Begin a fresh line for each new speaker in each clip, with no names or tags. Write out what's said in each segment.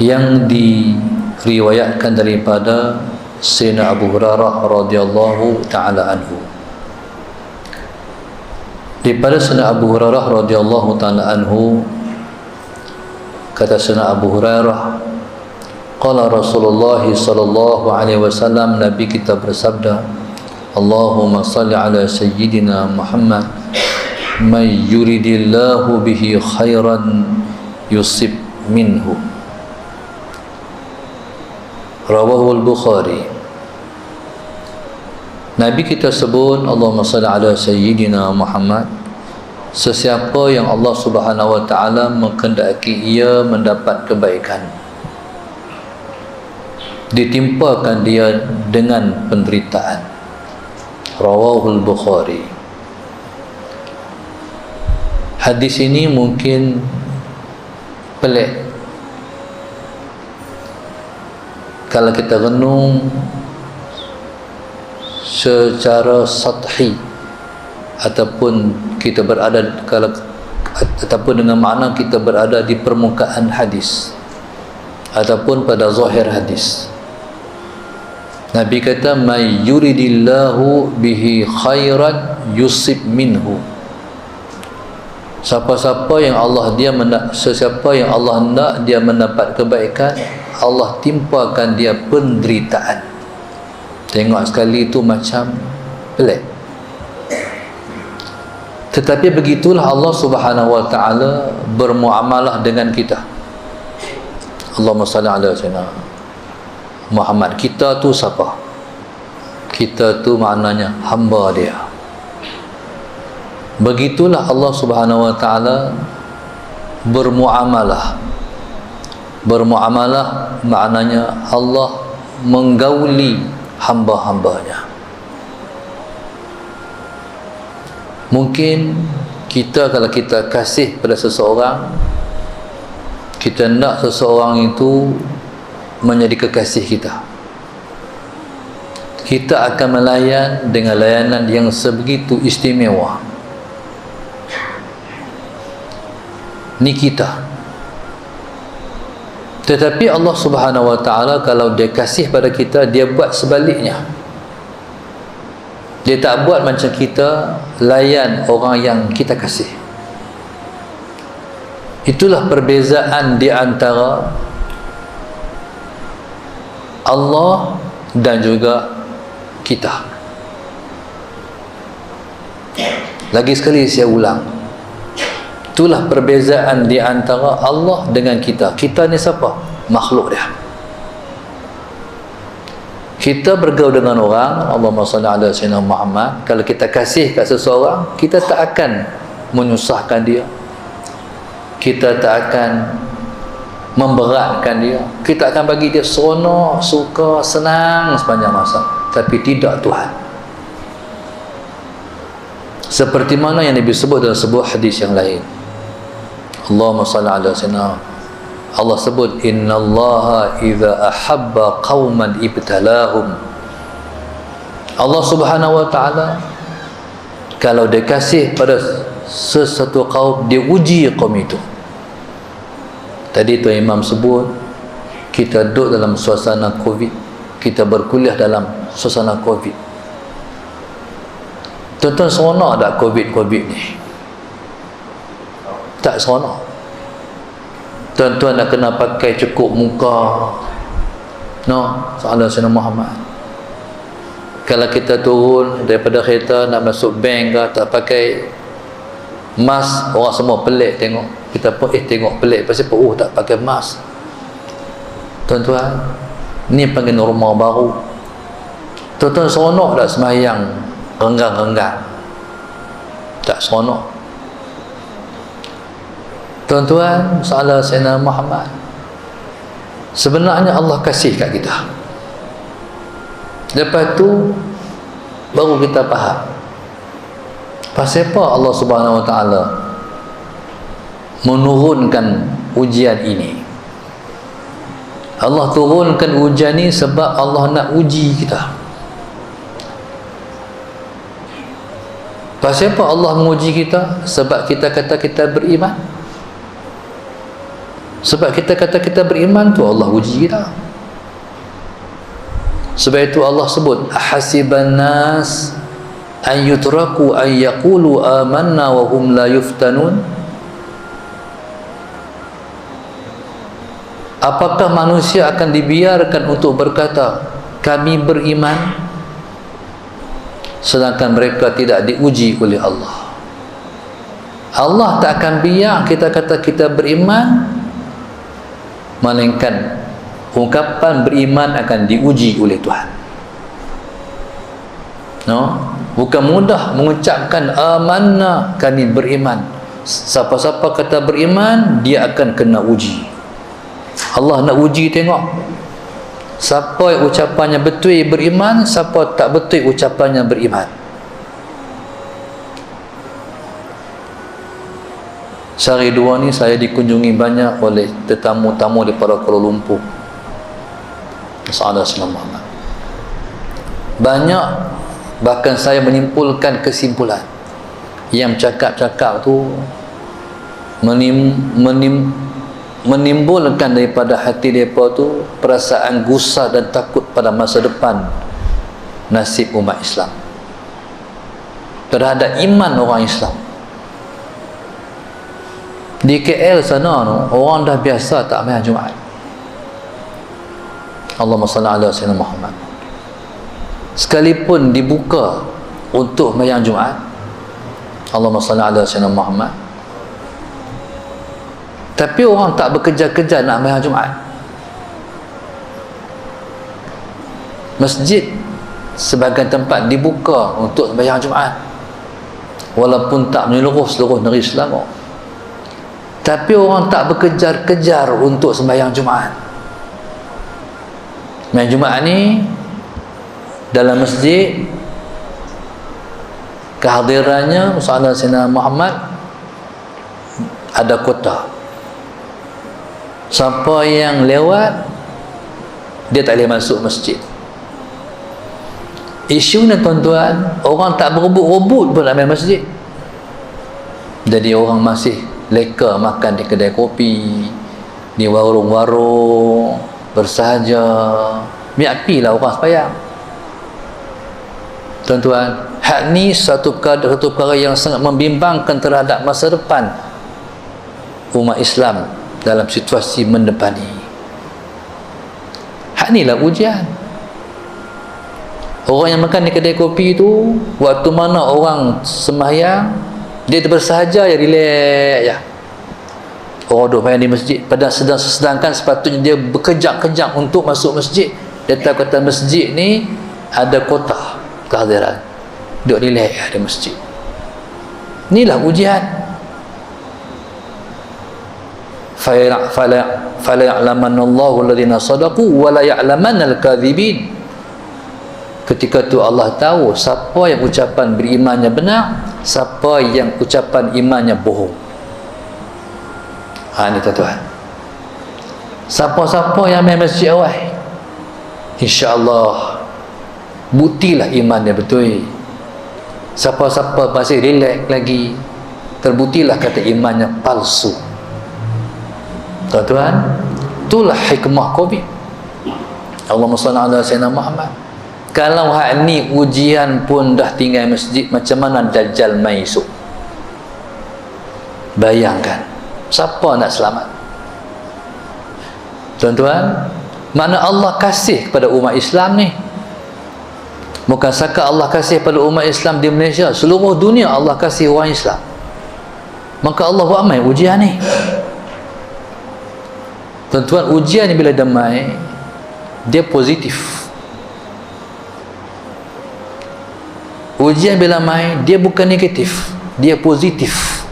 yang diriwayatkan daripada Sayyidina Abu Hurairah radhiyallahu taala anhu. Daripada Sayyidina Abu Hurairah radhiyallahu taala anhu, kata Sayyidina Abu Hurairah, qala Rasulullah sallallahu alaihi wasallam, Nabi kita bersabda, Allahumma salli ala sayyidina Muhammad, may yuridillahu bihi khairan yusib minhu. Rawahu al-Bukhari. Nabi kita sebut, Allahumma salli ala sayyidina Muhammad, sesiapa yang Allah Subhanahu wa taala menghendaki ia mendapat kebaikan, ditimpakan dia dengan penderitaan. Rawahu al-Bukhari. Hadis ini mungkin pelik kalau kita renung secara sathi, ataupun kita berada ataupun dengan makna kita berada di permukaan hadis ataupun pada zahir hadis. Nabi kata, may yuridillahu bihi khairan yusib minhu. Siapa-siapa yang sesiapa yang Allah hendak dia mendapat kebaikan, Allah timpakan dia penderitaan. Tengok sekali itu macam pelik, tetapi begitulah Allah Subhanahu wa taala bermuamalah dengan kita. Allahumma salli ala sayyidina Muhammad. Kita tu siapa? Kita tu maknanya hamba dia. Begitulah Allah Subhanahu wa taala bermuamalah. Bermuamalah maknanya Allah menggauli hamba-hambanya. Mungkin kita, kalau kita kasih pada seseorang, kita nak seseorang itu menjadi kekasih kita, kita akan melayan dengan layanan yang sebegitu istimewa. Ni kita. Tetapi Allah Subhanahu wa taala kalau dia kasih pada kita, dia buat sebaliknya. Dia tak buat macam kita layan orang yang kita kasih. Itulah perbezaan di antara Allah dan juga kita. Lagi sekali saya ulang, itulah perbezaan di antara Allah dengan kita. Kita ni siapa? Makhluk dia. Kita bergaul dengan orang, Allahumma salli ala sayyidina Muhammad, kalau kita kasih kat seseorang, kita tak akan menyusahkan dia, kita tak akan memberatkan dia, kita akan bagi dia seronok, suka, senang sepanjang masa. Tapi tidak Tuhan. Seperti mana yang Nabi sebut dalam sebuah hadis yang lain, Allahumma salli ala sayyidina, Allah sebut, innallaha idza ahabba qauman ibtalahum. Allah Subhanahu wa taala kalau dia kasih pada sesuatu kaum, dia uji kaum itu. Tadi Tuan Imam sebut, kita duduk dalam suasana Covid, kita berkuliah dalam suasana Covid. Tuan-tuan seronok tak Covid ni? Tak seronok. Tuan-tuan nak kena pakai cukup muka, soalan Sayyidina Muhammad. Kalau kita turun daripada kereta nak masuk bank ke, tak pakai mask, orang semua pelik tengok. Kita pun tengok pelik, pasal tak pakai mask. Tuan-tuan, ni panggil normal baru. Tuan-tuan seronok tak sembahyang renggang-renggang? Tak seronok. Tuan-tuan, soalan Sayyidina Muhammad, sebenarnya Allah kasih kat kita. Lepas tu baru kita faham pasal apa Allah Subhanahu wa taala menurunkan ujian ini. Allah turunkan ujian ini sebab Allah nak uji kita. Pasal apa Allah menguji kita? Sebab kita kata kita beriman. Sebab kita kata kita beriman tu Allah uji kita. Sebab itu Allah sebut ahasiban nas an yutraku an yaqulu amanna wa hum la yuftanun. Apakah manusia akan dibiarkan untuk berkata kami beriman, sedangkan mereka tidak diuji oleh Allah? Allah tak akan biar kita kata kita beriman, melainkan ungkapan beriman akan diuji oleh Tuhan. Bukan mudah mengucapkan amanna, kami beriman. Siapa-siapa kata beriman, dia akan kena uji. Allah nak uji, tengok siapa yang ucapannya betul beriman, siapa tak betul ucapannya beriman. Sehari dua ni saya dikunjungi banyak oleh tetamu-tamu daripada Kuala Lumpur. Assalamualaikum. Banyak, bahkan saya menyimpulkan kesimpulan yang cakap-cakap tu menimbulkan daripada hati mereka tu perasaan gusar dan takut pada masa depan nasib umat Islam terhadap iman orang Islam. Di KL sana tu orang dah biasa tak main Jumaat. Allahumma salli ala sayyidina Muhammad. Sekalipun dibuka untuk mayang Jumaat, Allahumma salli ala sayyidina Muhammad, tapi orang tak bekerja-kerja nak mayang Jumaat. Masjid sebagai tempat dibuka untuk mayang Jumaat, walaupun tak menyeluruh seluruh negeri Selangor, tapi orang tak bekejar-kejar untuk sembahyang Jumaat. Mayang Jumaat ni dalam masjid kehadirannya Muhammad Sayyidina Muhammad ada kota. Siapa yang lewat dia tak boleh masuk masjid. Isunya tuan-tuan, orang tak berebut-rebut pun nak main masjid. Jadi orang masih leka makan di kedai kopi, di warung-warung, bersahaja. Miapilah orang sembahyang. Tuan-tuan, hak ni satu perkara yang sangat membimbangkan terhadap masa depan umat Islam dalam situasi mendepani. Hak ni lah ujian. Orang yang makan di kedai kopi tu, waktu mana orang sembahyang, dia bersahaja ya, relax ya. Orang duduk main di masjid, sedangkan sepatutnya dia berkejap-kejap untuk masuk masjid. Dia tahu kata masjid ni ada kota kehadiran, duduk relax ya di masjid. Inilah ujian. Fala ya'lamanallahu alladhina sadaqu wa la ya'lamanal kadhibin. Ketika tu Allah tahu siapa yang ucapan berimannya benar, siapa yang ucapan imannya bohong. Ini tuan-tuan, siapa-siapa yang main masjid awal, insya-Allah buktilah imannya betul. Siapa-siapa masih relax lagi, terbuktilah kata imannya palsu. Tuan-tuan, itulah hikmah Covid. Allahumma salli ala sayyidina Muhammad. Kalau hak ni ujian pun dah tinggal masjid, macam mana Dajjal mai esok? Bayangkan, siapa nak selamat? Tuan-tuan, mana Allah kasih kepada umat Islam ni. Bukan sekadar Allah kasih pada umat Islam di Malaysia, seluruh dunia Allah kasih orang Islam. Maka Allah buat mai ujian ni. Tuan-tuan, ujian ni bila damai, dia positif. Ujian bila mai, dia bukan negatif, dia positif.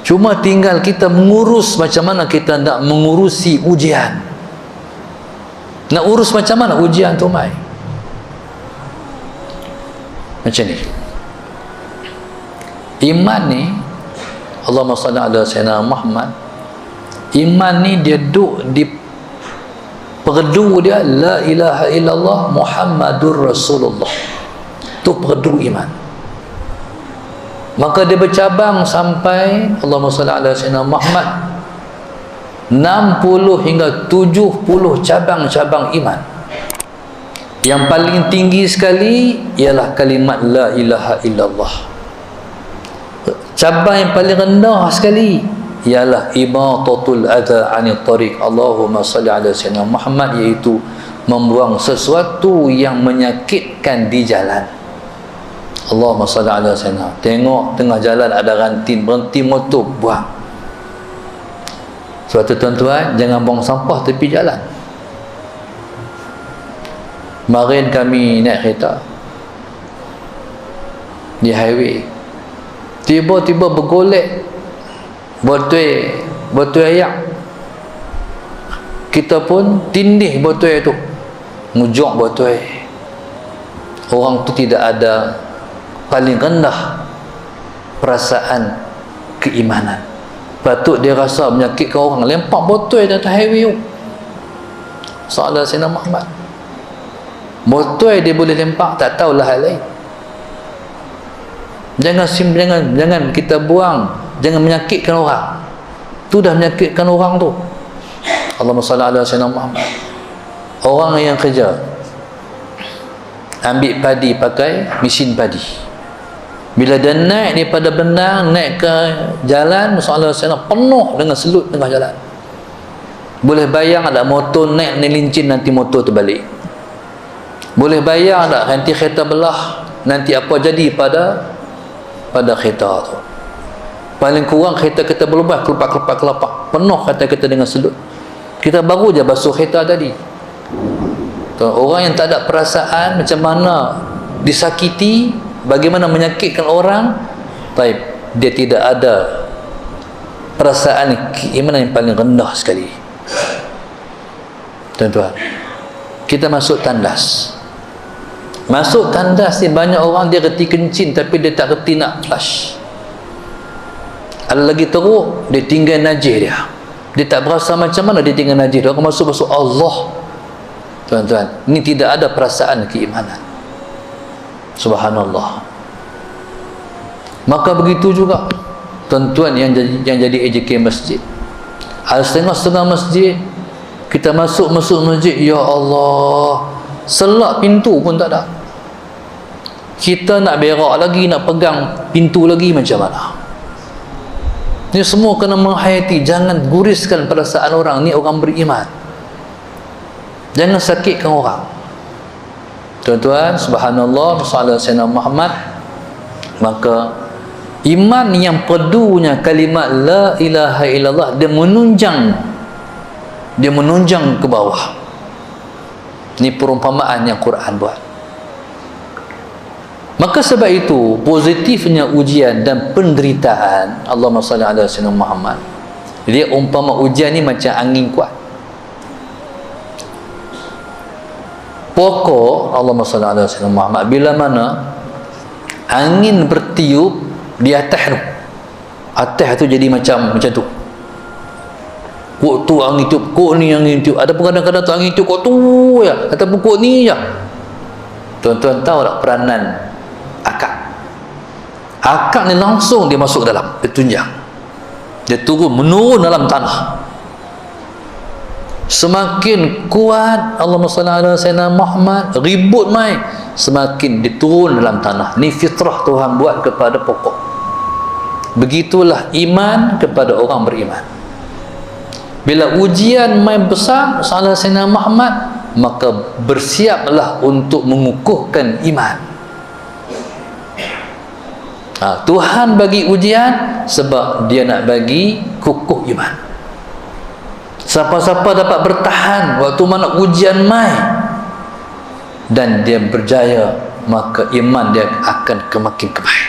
Cuma tinggal kita mengurus macam mana kita nak mengurusi ujian. Nak urus macam mana ujian tu mai. Macam ni. Iman ni, Allahumma salli ala sayyidina Muhammad, iman ni dia duduk di Perdu dia la ilaha illallah Muhammadur Rasulullah. Itu perdu iman. Maka dia bercabang sampai Allahumma salli ala sayyidina Muhammad 60 hingga 70 cabang-cabang iman. Yang paling tinggi sekali ialah kalimat la ilaha illallah. Cabang yang paling rendah sekali ialah imatatul adha 'anil tariq. Allahumma salli ala sayyidina Muhammad, iaitu membuang sesuatu yang menyakitkan di jalan. Allahumma salli ala sayyidina. Tengok tengah jalan ada ranting, berhenti motor, buang. Suatu tuan-tuan, jangan buang sampah tepi jalan. Kemarin kami naik kereta di highway, tiba-tiba bergolek botol air. Kita pun tindih botol itu, ngujok botol air. Orang tu tidak ada paling rendah perasaan keimanan. Patut dia rasa menyakitkan orang, lempak botol di atas highway tu. Salah Sayyidina Muhammad. Botol dia boleh lempak, tak tahulah hal lain. Jangan kita buang, jangan menyakitkan orang. Tu dah menyakitkan orang tu. Allahumma salli ala sayyidina Muhammad. Orang yang kerja ambil padi pakai mesin padi, bila dia naik daripada benang naik ke jalan, masalah sana penuh dengan selut tengah jalan. Boleh bayang ada motor naik nelincin, nanti motor terbalik. Boleh bayang tak nanti kereta belah, nanti apa jadi pada kereta tu. Paling kurang kereta kita berlubang, kelepak penuh kereta kita dengan selut. Kita baru je basuh kereta tadi. Orang yang tak ada perasaan macam mana disakiti, bagaimana menyakitkan orang, baik, dia tidak ada perasaan keimanan yang paling rendah sekali. Tuan-tuan, kita masuk tandas. Masuk tandas ni banyak orang dia reti kencing tapi dia tak reti nak flush. Ada lagi teruk, dia tinggal najis dia. Dia tak berasa macam mana dia tinggal najis. Dia akan masuk Allah. Tuan-tuan, ini tidak ada perasaan keimanan. Subhanallah. Maka begitu juga tuan-tuan yang jadi AJK masjid. Ada setengah-setengah masjid, kita masuk masjid, ya Allah, selak pintu pun tak ada. Kita nak berak lagi, nak pegang pintu lagi, macam mana? Ini semua kena menghayati. Jangan guriskan perasaan orang. Ni orang beriman. Jangan sakitkan orang. Tuan-tuan, subhanallah, sallallahu alaihi Muhammad. Maka iman yang perdunya kalimat la ilaha illallah, dia menunjang ke bawah. Ini perumpamaan yang Quran buat. Maka sebab itu positifnya ujian dan penderitaan, Allahumma salli ala sayyidina Muhammad, dia umpama ujian ni macam angin kuat. Pokok Allahumma salli ala sayyidina Muhammad, bila mana angin bertiup di atas tu jadi macam tu. Kok tu angin tiup, kok ni angin tiup. Ada pun kadang-kadang tu angin tiup kok tu ya, ataupun kok ni ya. Tuan-tuan tahu tak peranan akak? Akak ni langsung dia masuk dalam, dia tunjang, dia menurun dalam tanah. Semakin kuat Allahumma salli ala sayyidina Muhammad, ribut mai, semakin diturun dalam tanah. Ni fitrah Tuhan buat kepada pokok. Begitulah iman kepada orang beriman. Bila ujian mai besar salah sayyidina Muhammad, maka bersiaplah untuk mengukuhkan iman. Tuhan bagi ujian sebab dia nak bagi kukuh iman. Siapa-siapa dapat bertahan waktu mana ujian mai dan dia berjaya, maka iman dia akan makin kebaik.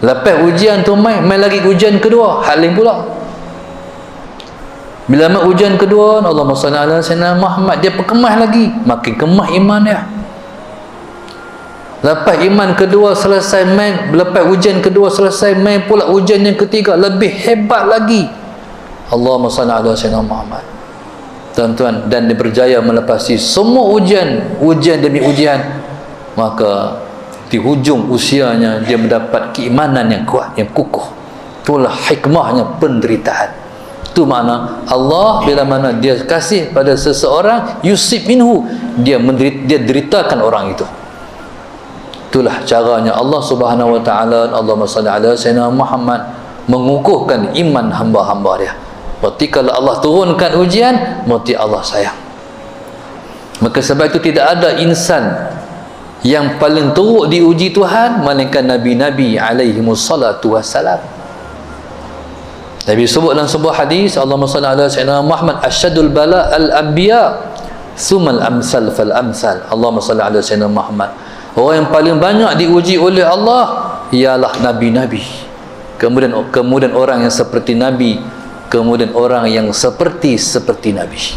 Lepas ujian tu mai lagi ujian kedua, hal lain pula. Bila mai ujian kedua, Allahumma salli ala sayyidina Muhammad, dia perkemah lagi, makin kemah iman dia. Lepas iman kedua selesai main, lepas ujian kedua selesai main pula ujian yang ketiga, lebih hebat lagi. Allahumma salli ala sayyidina Muhammad. tuan-tuan, dan dia berjaya melepasi semua ujian demi ujian, maka di hujung usianya dia mendapat keimanan yang kuat, yang kukuh. Itulah hikmahnya penderitaan. Itu makna Allah bila mana dia kasih pada seseorang, yusib minhu, dia deritakan orang itu. Itulah caranya Allah Subhanahu wa taala, Allahumma salli ala sayyidina Muhammad, mengukuhkan iman hamba-hamba dia. Berarti kalau Allah turunkan ujian, berarti Allah sayang. Maka sebab itu tidak ada insan yang paling teruk diuji Tuhan melainkan Nabi-Nabi alaihimus salatu wassalam. Nabi sebut dalam sebuah hadis, Allahumma salli ala sayyidina Muhammad, asyadul bala al-anbiya thumma al-amsal fal-amsal. Allahumma salli ala sayyidina Muhammad. Orang yang paling banyak diuji oleh Allah ialah Nabi-Nabi, kemudian orang yang seperti Nabi, kemudian orang yang seperti Nabi.